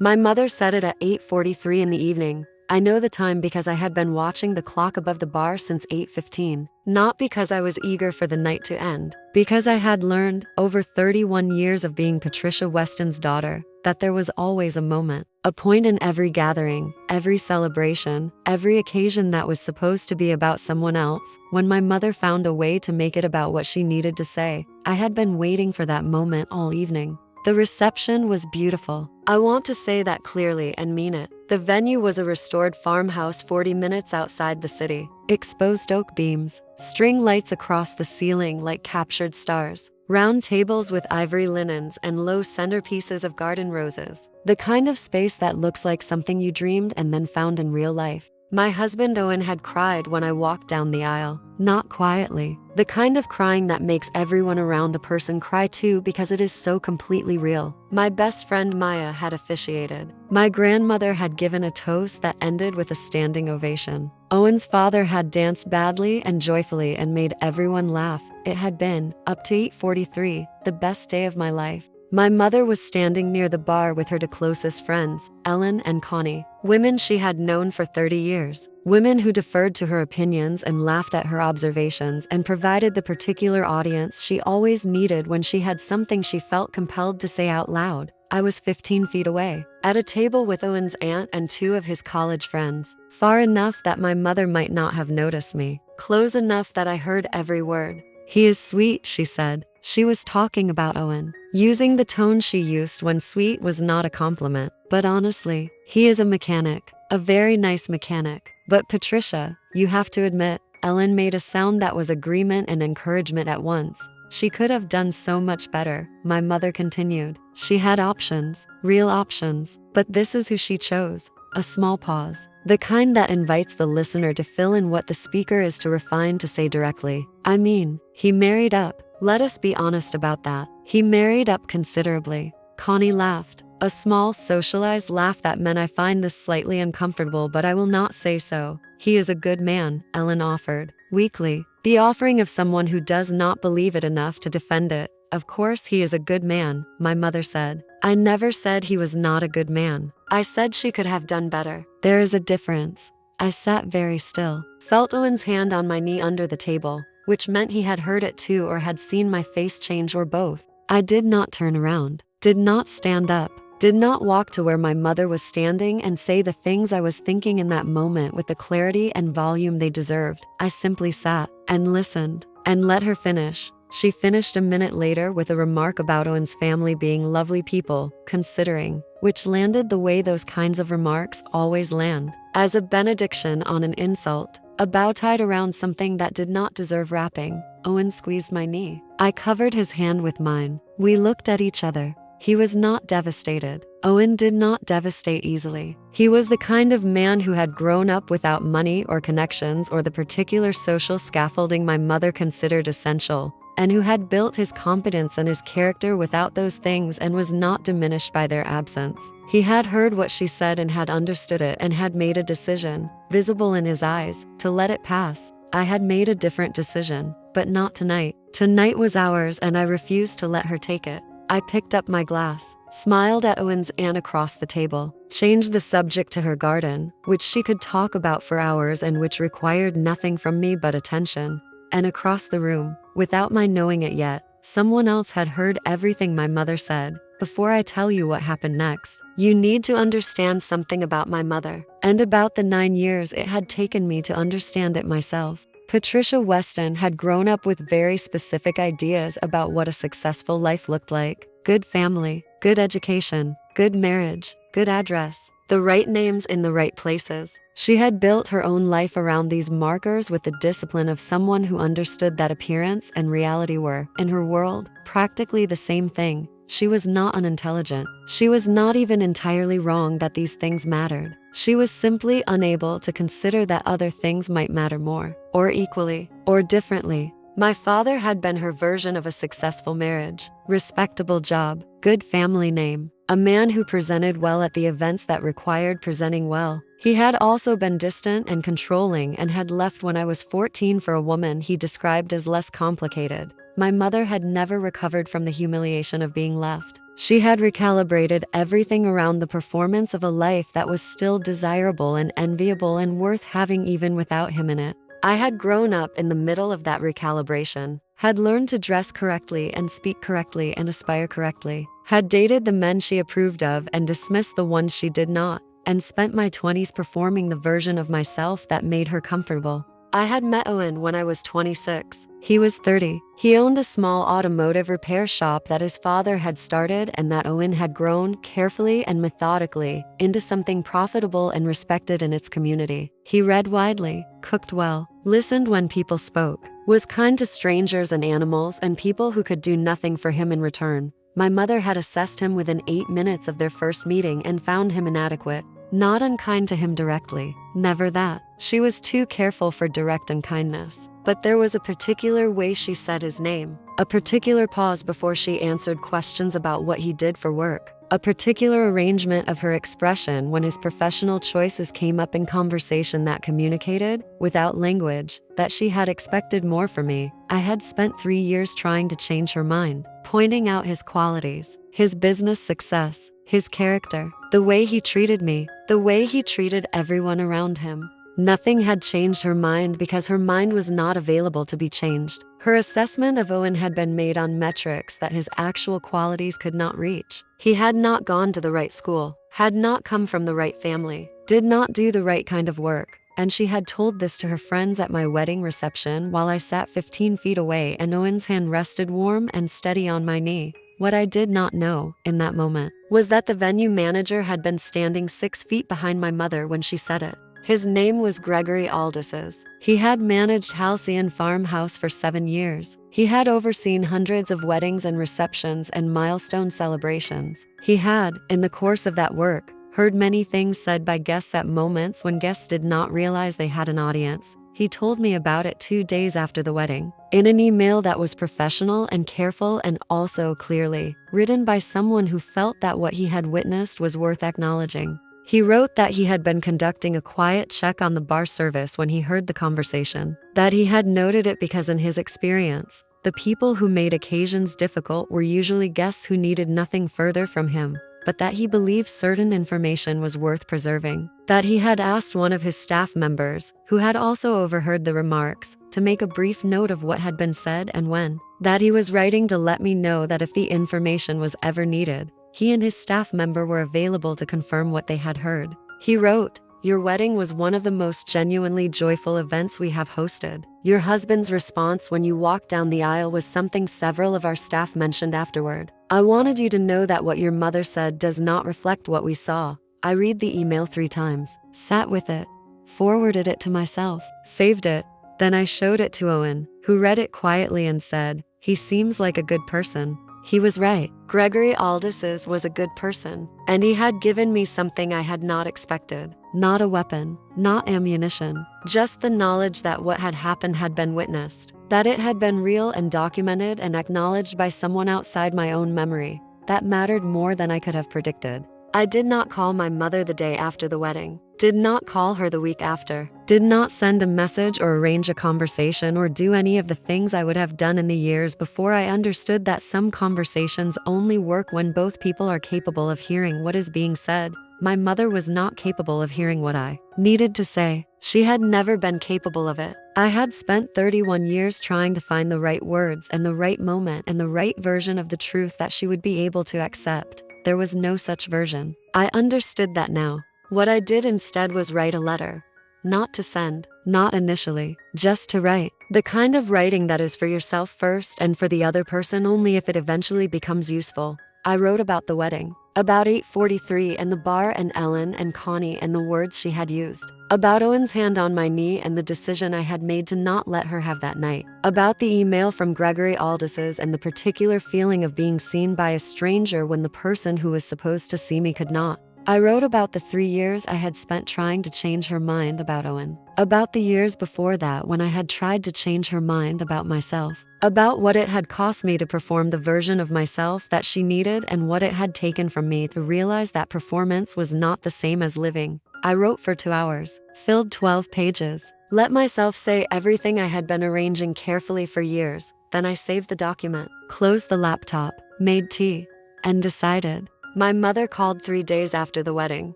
My mother said it at 8:43 in the evening. I know the time because I had been watching the clock above the bar since 8:15. Not because I was eager for the night to end. Because I had learned, over 31 years of being Patricia Weston's daughter, that there was always a moment. A point in every gathering, every celebration, every occasion that was supposed to be about someone else, when my mother found a way to make it about what she needed to say. I had been waiting for that moment all evening. The reception was beautiful. I want to say that clearly and mean it. The venue was a restored farmhouse 40 minutes outside the city. Exposed oak beams, string lights across the ceiling like captured stars, round tables with ivory linens and low centerpieces of garden roses. The kind of space that looks like something you dreamed and then found in real life. My husband Owen had cried when I walked down the aisle, not quietly. The kind of crying that makes everyone around a person cry too because it is so completely real. My best friend Maya had officiated. My grandmother had given a toast that ended with a standing ovation. Owen's father had danced badly and joyfully and made everyone laugh. It had been, up to 8:43, the best day of my life. My mother was standing near the bar with her two closest friends, Ellen and Connie, women she had known for 30 years, women who deferred to her opinions and laughed at her observations and provided the particular audience she always needed when she had something she felt compelled to say out loud. I was 15 feet away, at a table with Owen's aunt and two of his college friends, far enough that my mother might not have noticed me, close enough that I heard every word. "He is sweet," she said. She was talking about Owen, using the tone she used when sweet was not a compliment. But honestly, he is a mechanic, a very nice mechanic. But Patricia, you have to admit, Ellen made a sound that was agreement and encouragement at once. She could have done so much better, my mother continued. She had options, real options, but this is who she chose. A small pause, the kind that invites the listener to fill in what the speaker is too refined to say directly. I mean, he married up. Let us be honest about that. He married up considerably. Connie laughed, a small socialized laugh that meant I find this slightly uncomfortable, but I will not say so. He is a good man, Ellen offered, weakly, the offering of someone who does not believe it enough to defend it. Of course he is a good man, my mother said. I never said he was not a good man. I said she could have done better. There is a difference. I sat very still, felt Owen's hand on my knee under the table, which meant he had heard it too or had seen my face change or both. I did not turn around, did not stand up, did not walk to where my mother was standing and say the things I was thinking in that moment with the clarity and volume they deserved. I simply sat and listened and let her finish. She finished a minute later with a remark about Owen's family being lovely people, considering, which landed the way those kinds of remarks always land, as a benediction on an insult. A bow tied around something that did not deserve wrapping. Owen squeezed my knee. I covered his hand with mine. We looked at each other. He was not devastated. Owen did not devastate easily. He was the kind of man who had grown up without money or connections or the particular social scaffolding my mother considered essential, and who had built his competence and his character without those things and was not diminished by their absence. He had heard what she said and had understood it and had made a decision, visible in his eyes, to let it pass. I had made a different decision, but not tonight. Tonight was ours and I refused to let her take it. I picked up my glass, smiled at Owen's aunt across the table, changed the subject to her garden, which she could talk about for hours and which required nothing from me but attention. And across the room, without my knowing it yet, someone else had heard everything my mother said. Before I tell you what happened next, you need to understand something about my mother, and about the 9 years it had taken me to understand it myself. Patricia Weston had grown up with very specific ideas about what a successful life looked like. Good family, good education, good marriage, good address, the right names in the right places. She had built her own life around these markers with the discipline of someone who understood that appearance and reality were, in her world, practically the same thing. She was not unintelligent. She was not even entirely wrong that these things mattered. She was simply unable to consider that other things might matter more, or equally, or differently. My father had been her version of a successful marriage, respectable job, good family name, a man who presented well at the events that required presenting well. He had also been distant and controlling and had left when I was 14 for a woman he described as less complicated. My mother had never recovered from the humiliation of being left. She had recalibrated everything around the performance of a life that was still desirable and enviable and worth having even without him in it. I had grown up in the middle of that recalibration, had learned to dress correctly and speak correctly and aspire correctly, had dated the men she approved of and dismissed the ones she did not, and spent my 20s performing the version of myself that made her comfortable. I had met Owen when I was 26. He was 30. He owned a small automotive repair shop that his father had started and that Owen had grown carefully and methodically into something profitable and respected in its community. He read widely, cooked well, listened when people spoke, was kind to strangers and animals and people who could do nothing for him in return. My mother had assessed him within 8 minutes of their first meeting and found him inadequate. Not unkind to him directly, never that. She was too careful for direct unkindness. But there was a particular way she said his name, a particular pause before she answered questions about what he did for work, a particular arrangement of her expression when his professional choices came up in conversation that communicated, without language, that she had expected more from me. I had spent 3 years trying to change her mind, pointing out his qualities, his business success, his character, the way he treated me, the way he treated everyone around him. Nothing had changed her mind because her mind was not available to be changed. Her assessment of Owen had been made on metrics that his actual qualities could not reach. He had not gone to the right school, had not come from the right family, did not do the right kind of work, and she had told this to her friends at my wedding reception while I sat 15 feet away and Owen's hand rested warm and steady on my knee. What I did not know, in that moment, was that the venue manager had been standing 6 feet behind my mother when she said it. His name was Gregory Aldis's. He had managed Halcyon Farmhouse for 7 years. He had overseen hundreds of weddings and receptions and milestone celebrations. He had, in the course of that work, heard many things said by guests at moments when guests did not realize they had an audience. He told me about it 2 days after the wedding, in an email that was professional and careful and also clearly written by someone who felt that what he had witnessed was worth acknowledging. He wrote that he had been conducting a quiet check on the bar service when he heard the conversation, that he had noted it because in his experience, the people who made occasions difficult were usually guests who needed nothing further from him, but that he believed certain information was worth preserving, that he had asked one of his staff members, who had also overheard the remarks, to make a brief note of what had been said and when, that he was writing to let me know that if the information was ever needed, he and his staff member were available to confirm what they had heard. He wrote, "Your wedding was one of the most genuinely joyful events we have hosted. Your husband's response when you walked down the aisle was something several of our staff mentioned afterward. I wanted you to know that what your mother said does not reflect what we saw." I read the email 3 times, sat with it, forwarded it to myself, saved it. Then I showed it to Owen, who read it quietly and said, "He seems like a good person." He was right. Gregory Aldis's was a good person, and he had given me something I had not expected. Not a weapon, not ammunition, just the knowledge that what had happened had been witnessed, that it had been real and documented and acknowledged by someone outside my own memory. That mattered more than I could have predicted. I did not call my mother the day after the wedding, did not call her the week after, did not send a message or arrange a conversation or do any of the things I would have done in the years before I understood that some conversations only work when both people are capable of hearing what is being said. My mother was not capable of hearing what I needed to say. She had never been capable of it. I had spent 31 years trying to find the right words and the right moment and the right version of the truth that she would be able to accept. There was no such version. I understood that now. What I did instead was write a letter. Not to send, not initially, just to write. The kind of writing that is for yourself first and for the other person only if it eventually becomes useful. I wrote about the wedding, about 8:43 and the bar and Ellen and Connie and the words she had used, about Owen's hand on my knee and the decision I had made to not let her have that night, about the email from Gregory Aldis's and the particular feeling of being seen by a stranger when the person who was supposed to see me could not. I wrote about the 3 years I had spent trying to change her mind about Owen, about the years before that when I had tried to change her mind about myself, about what it had cost me to perform the version of myself that she needed and what it had taken from me to realize that performance was not the same as living. I wrote for 2 hours, filled 12 pages, let myself say everything I had been arranging carefully for years. Then I saved the document, closed the laptop, made tea, and decided. My mother called 3 days after the wedding,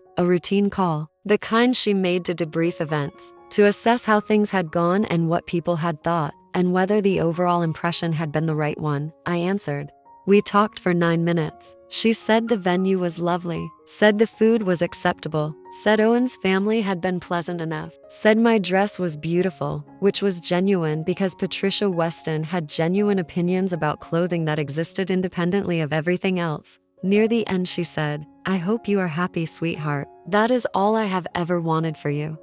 a routine call, the kind she made to debrief events, to assess how things had gone and what people had thought, and whether the overall impression had been the right one. I answered. We talked for 9 minutes. She said the venue was lovely, said the food was acceptable, said Owen's family had been pleasant enough, said my dress was beautiful, which was genuine because Patricia Weston had genuine opinions about clothing that existed independently of everything else. Near the end she said, I hope you are happy, sweetheart. That is all I have ever wanted for you.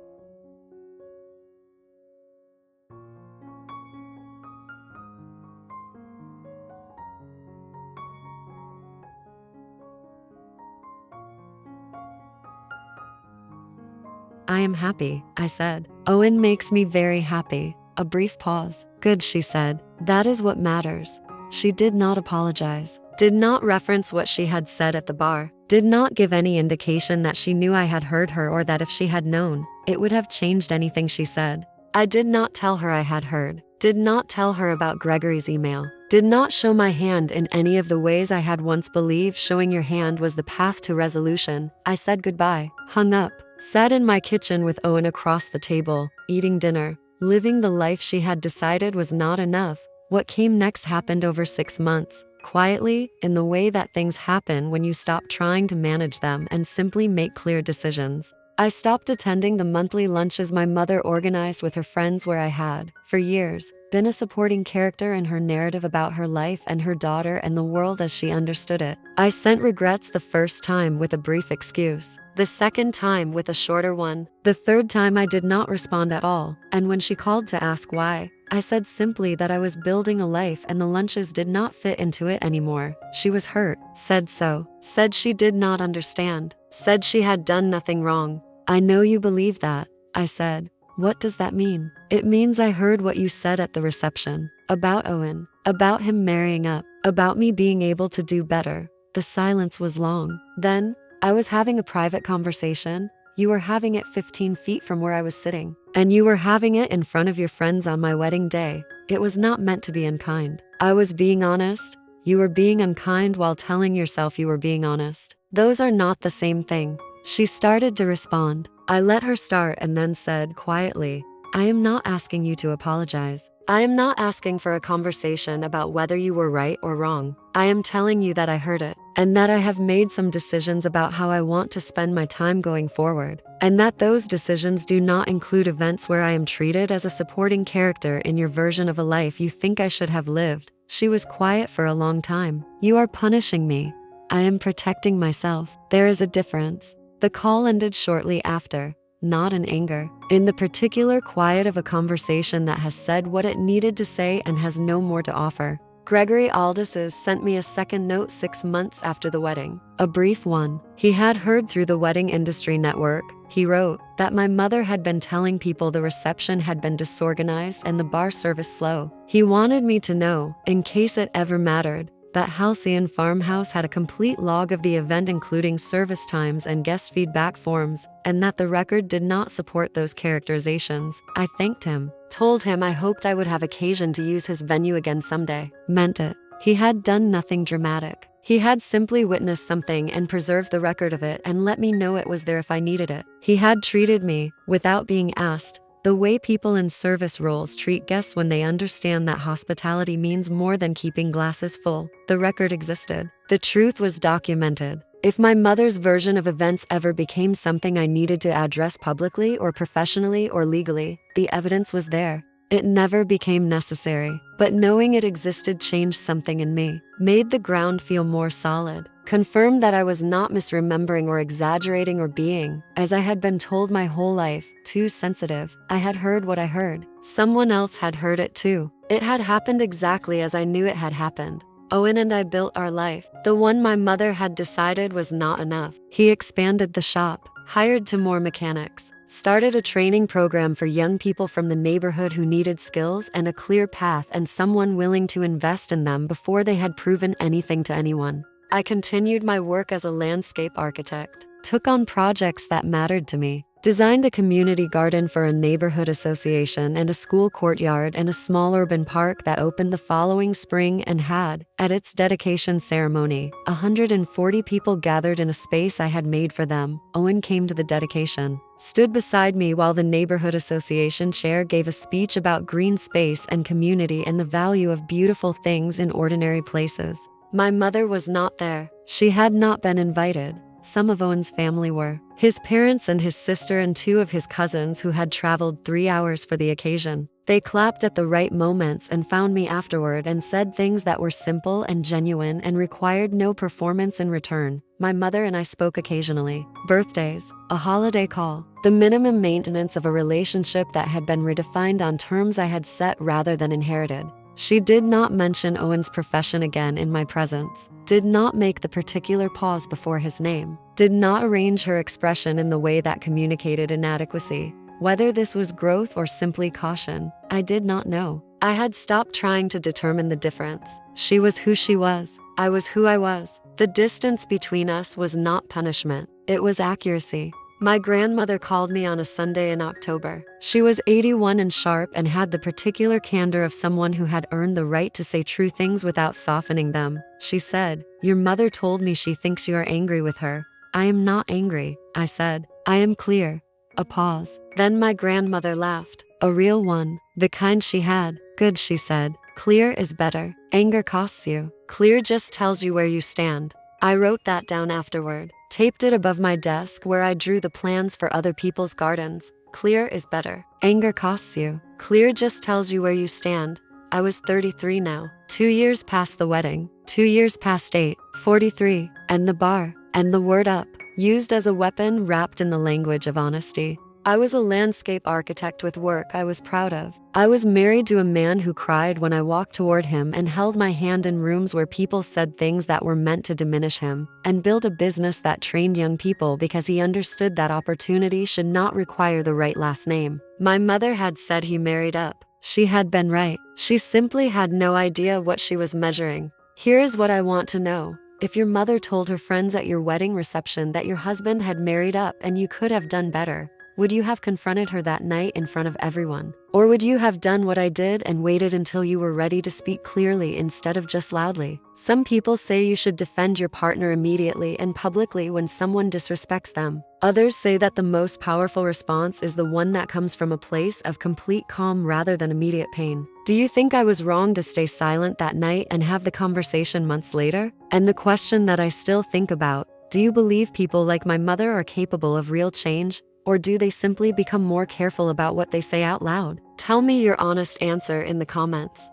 I am happy, I said. Owen makes me very happy. A brief pause. Good, she said. That is what matters. She did not apologize, did not reference what she had said at the bar, did not give any indication that she knew I had heard her or that if she had known, it would have changed anything she said. I did not tell her I had heard, did not tell her about Gregory's email, did not show my hand in any of the ways I had once believed showing your hand was the path to resolution. I said goodbye, hung up, sat in my kitchen with Owen across the table, eating dinner, living the life she had decided was not enough. What came next happened over 6 months, quietly, in the way that things happen when you stop trying to manage them and simply make clear decisions. I stopped attending the monthly lunches my mother organized with her friends where I had, for years, been a supporting character in her narrative about her life and her daughter and the world as she understood it. I sent regrets the first time with a brief excuse, the second time with a shorter one, the third time I did not respond at all, and when she called to ask why, I said simply that I was building a life and the lunches did not fit into it anymore. She was hurt, said so, said she did not understand, said she had done nothing wrong. I know you believe that, I said. What does that mean? It means I heard what you said at the reception, about Owen, about him marrying up, about me being able to do better. The silence was long. Then, I was having a private conversation. You were having it 15 feet from where I was sitting, and you were having it in front of your friends on my wedding day. It was not meant to be unkind. I was being honest. You were being unkind while telling yourself you were being honest. Those are not the same thing. She started to respond. I let her start and then said quietly, I am not asking you to apologize. I am not asking for a conversation about whether you were right or wrong. I am telling you that I heard it, and that I have made some decisions about how I want to spend my time going forward, and that those decisions do not include events where I am treated as a supporting character in your version of a life you think I should have lived. She was quiet for a long time. You are punishing me. I am protecting myself. There is a difference. The call ended shortly after, not in anger, in the particular quiet of a conversation that has said what it needed to say and has no more to offer. Gregory Aldous sent me a second note 6 months after the wedding, a brief one. He had heard through the wedding industry network, he wrote, that my mother had been telling people the reception had been disorganized and the bar service slow. He wanted me to know, in case it ever mattered, that Halcyon Farmhouse had a complete log of the event including service times and guest feedback forms, and that the record did not support those characterizations. I thanked him, told him I hoped I would have occasion to use his venue again someday. Meant it. He had done nothing dramatic. He had simply witnessed something and preserved the record of it and let me know it was there if I needed it. He had treated me, without being asked, the way people in service roles treat guests when they understand that hospitality means more than keeping glasses full. The record existed. The truth was documented. If my mother's version of events ever became something I needed to address publicly or professionally or legally, the evidence was there. It never became necessary, but knowing it existed changed something in me, made the ground feel more solid, confirmed that I was not misremembering or exaggerating or being, as I had been told my whole life, too sensitive. I had heard what I heard. Someone else had heard it too. It had happened exactly as I knew it had happened. Owen and I built our life, the one my mother had decided was not enough. He expanded the shop, hired 2 more mechanics, started a training program for young people from the neighborhood who needed skills and a clear path and someone willing to invest in them before they had proven anything to anyone. I continued my work as a landscape architect, took on projects that mattered to me, designed a community garden for a neighborhood association and a school courtyard and a small urban park that opened the following spring and had, at its dedication ceremony, 140 people gathered in a space I had made for them. Owen came to the dedication, stood beside me while the neighborhood association chair gave a speech about green space and community and the value of beautiful things in ordinary places. My mother was not there. She had not been invited. Some of Owen's family were. His parents and his sister and two of his cousins who had traveled 3 hours for the occasion. They clapped at the right moments and found me afterward and said things that were simple and genuine and required no performance in return. My mother and I spoke occasionally. Birthdays, a holiday call, the minimum maintenance of a relationship that had been redefined on terms I had set rather than inherited. She did not mention Owen's profession again in my presence, did not make the particular pause before his name, did not arrange her expression in the way that communicated inadequacy. Whether this was growth or simply caution, I did not know. I had stopped trying to determine the difference. She was who she was. I was who I was. The distance between us was not punishment. It was accuracy. My grandmother called me on a Sunday in October. She was 81 and sharp and had the particular candor of someone who had earned the right to say true things without softening them. She said, "Your mother told me she thinks you are angry with her." "I am not angry," I said. "I am clear." A pause. Then my grandmother laughed. A real one. The kind she had. "Good," she said. "Clear is better. Anger costs you. Clear just tells you where you stand." I wrote that down afterward, taped it above my desk where I drew the plans for other people's gardens. Clear is better. Anger costs you. Clear just tells you where you stand. I was 33 now. 2 years past the wedding. 2 years past 8. 43. And the bar. And the word up. Used as a weapon wrapped in the language of honesty. I was a landscape architect with work I was proud of. I was married to a man who cried when I walked toward him and held my hand in rooms where people said things that were meant to diminish him, and built a business that trained young people because he understood that opportunity should not require the right last name. My mother had said he married up. She had been right. She simply had no idea what she was measuring. Here is what I want to know. If your mother told her friends at your wedding reception that your husband had married up and you could have done better, would you have confronted her that night in front of everyone? Or would you have done what I did and waited until you were ready to speak clearly instead of just loudly? Some people say you should defend your partner immediately and publicly when someone disrespects them. Others say that the most powerful response is the one that comes from a place of complete calm rather than immediate pain. Do you think I was wrong to stay silent that night and have the conversation months later? And the question that I still think about, do you believe people like my mother are capable of real change? Or do they simply become more careful about what they say out loud? Tell me your honest answer in the comments.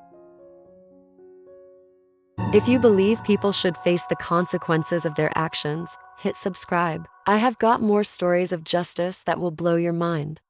If you believe people should face the consequences of their actions, hit subscribe. I have got more stories of justice that will blow your mind.